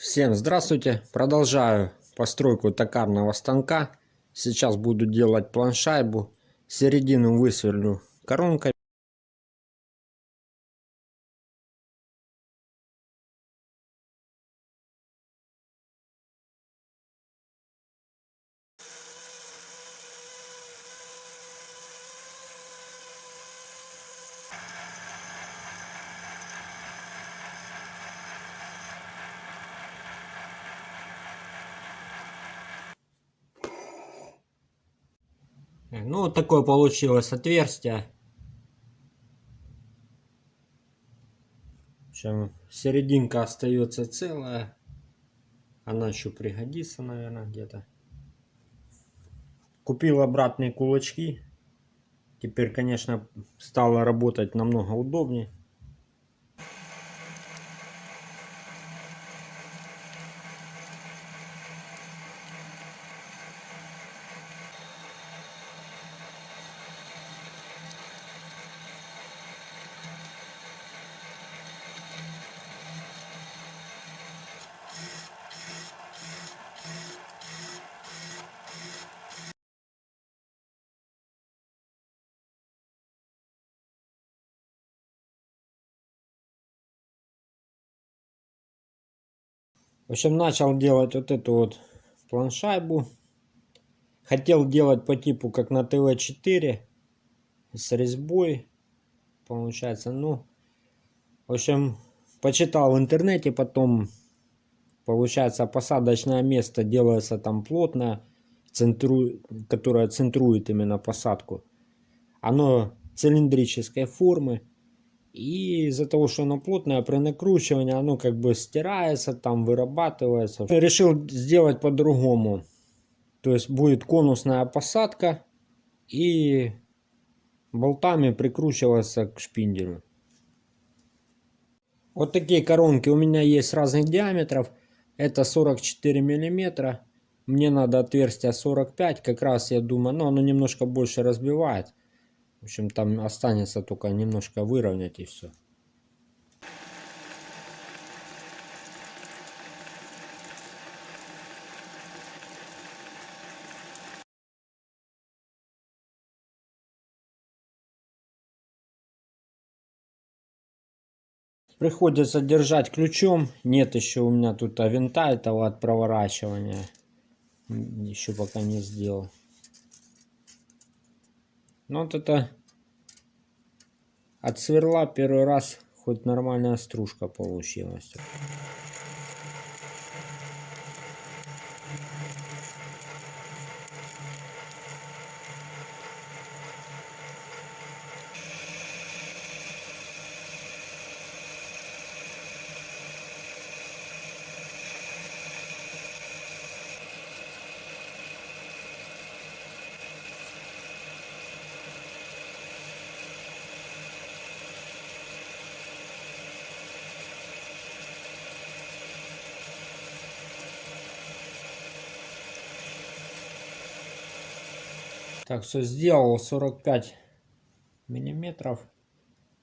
Всем здравствуйте! Продолжаю постройку токарного станка. Сейчас буду делать планшайбу. Середину высверлю коронкой. Ну, вот такое получилось отверстие. В общем, серединка остается целая. Она еще пригодится, наверное, где-то. Купил обратные кулачки. Теперь, конечно, стало работать намного удобнее. В общем, начал делать вот эту вот планшайбу. Хотел делать по типу как на ТВ-4 с резьбой, получается. Ну, в общем, почитал в интернете, потом, получается, посадочное место делается там плотное, которое центрует именно посадку. Оно цилиндрической формы. И из-за того, что оно плотное, при накручивании оно как бы стирается, там вырабатывается. Решил сделать по-другому. То есть будет конусная посадка и болтами прикручиваться к шпинделю. Вот такие коронки у меня есть разных диаметров. Это 44 миллиметра. Мне надо отверстие 45. Как раз я думаю, но оно немножко больше разбивает. В общем, там останется только немножко выровнять и все. Приходится держать ключом. Нет еще у меня тут винта этого от проворачивания. Еще пока не сделал. Но вот это от сверла первый раз хоть нормальная стружка получилась. Так, все сделал, 45 миллиметров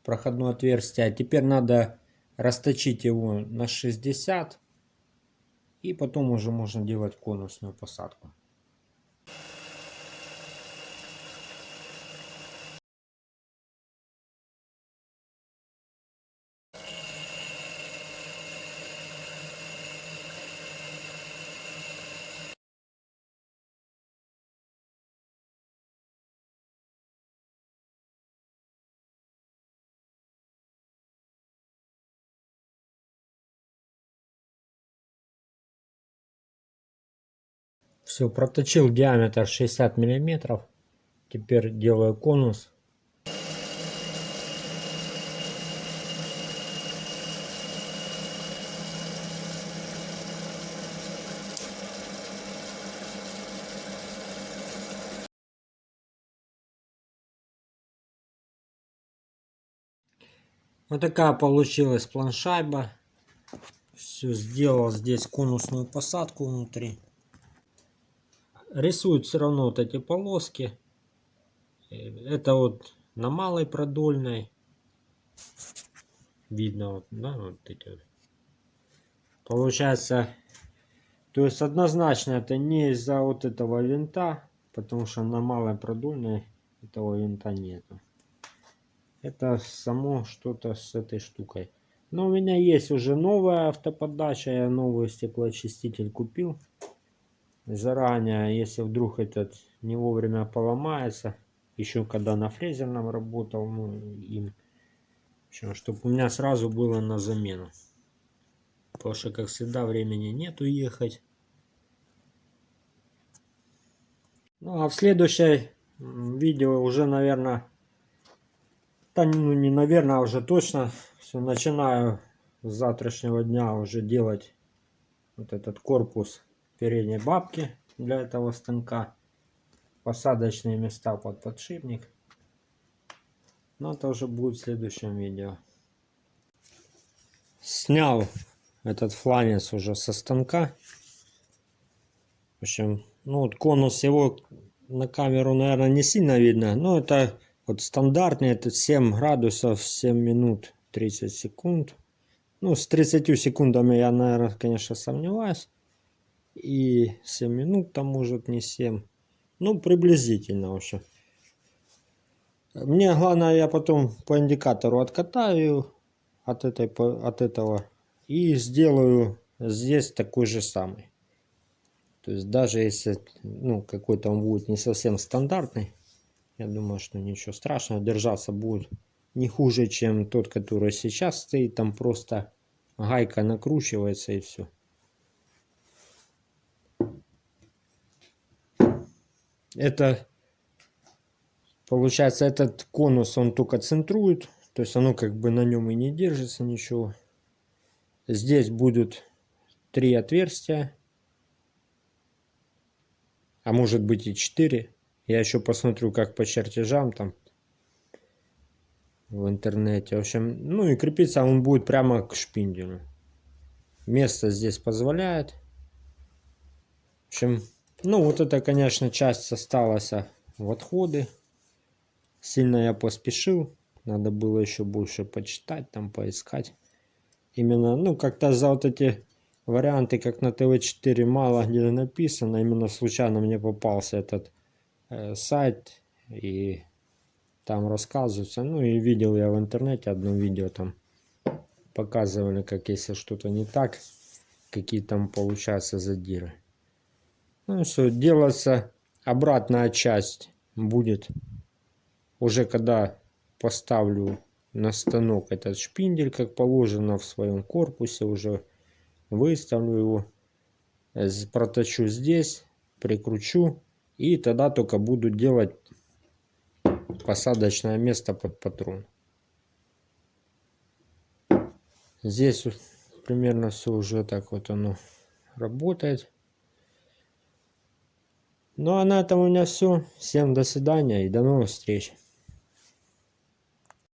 проходное отверстие. Теперь надо расточить его на 60. И потом уже можно делать конусную посадку. Все, проточил диаметр 60 миллиметров. Теперь делаю конус. Вот такая получилась планшайба. Все, сделал здесь конусную посадку внутри. Рисуют все равно вот эти полоски. Это вот на малой продольной. Видно вот, да, вот эти вот Получается, то есть однозначно это не из-за вот этого винта, потому что на малой продольной этого винта нету. Это само что-то с этой штукой. Но у меня есть уже новая автоподача, я новый стеклоочиститель купил. Заранее, если вдруг этот не вовремя поломается, еще когда на фрезерном работал, ну, им, чтобы у меня сразу было на замену. Потому что, как всегда, времени нету ехать. Ну, а в следующей видео уже, наверное, да, ну не наверное, а уже точно, все, начинаю с завтрашнего дня уже делать вот этот корпус передней бабки для этого станка. Посадочные места под подшипник. Но это уже будет в следующем видео. Снял этот фланец уже со станка. В общем, ну вот конус его на камеру, наверное, не сильно видно. Но это вот стандартный, это 7 градусов, 7 минут 30 секунд. Ну, с 30 секундами я, наверное, конечно, сомневаюсь. И 7 минут там может не 7. Ну, приблизительно вообще. Мне главное, я потом по индикатору откатаю от этого и сделаю здесь такой же самый. То есть даже если, ну, какой-то он будет не совсем стандартный, я думаю, что ничего страшного, держаться будет не хуже, чем тот, который сейчас стоит. Там просто гайка накручивается и все. Это получается, этот конус он только центрует, то есть оно как бы на нем и не держится ничего. Здесь будут 3 отверстия, а может быть и 4. Я еще посмотрю, как по чертежам там в интернете. В общем, ну и крепиться он будет прямо к шпинделю. Место здесь позволяет. В общем, ну вот это, конечно, часть осталась в отходы. Сильно я поспешил. Надо было еще больше почитать, там поискать. Именно, ну, как-то за вот эти варианты, как на ТВ4, мало где написано. Именно случайно мне попался этот сайт, и там рассказывается. Ну, и видел я в интернете одно видео, там показывали, как если что-то не так, какие там получаются задиры. Ну, все, делается обратная часть будет уже когда поставлю на станок этот шпиндель, как положено в своем корпусе, уже выставлю его, проточу здесь, прикручу, и тогда только буду делать посадочное место под патрон. Здесь примерно все уже так вот оно работает. Ну а на этом у меня все. Всем до свидания и до новых встреч.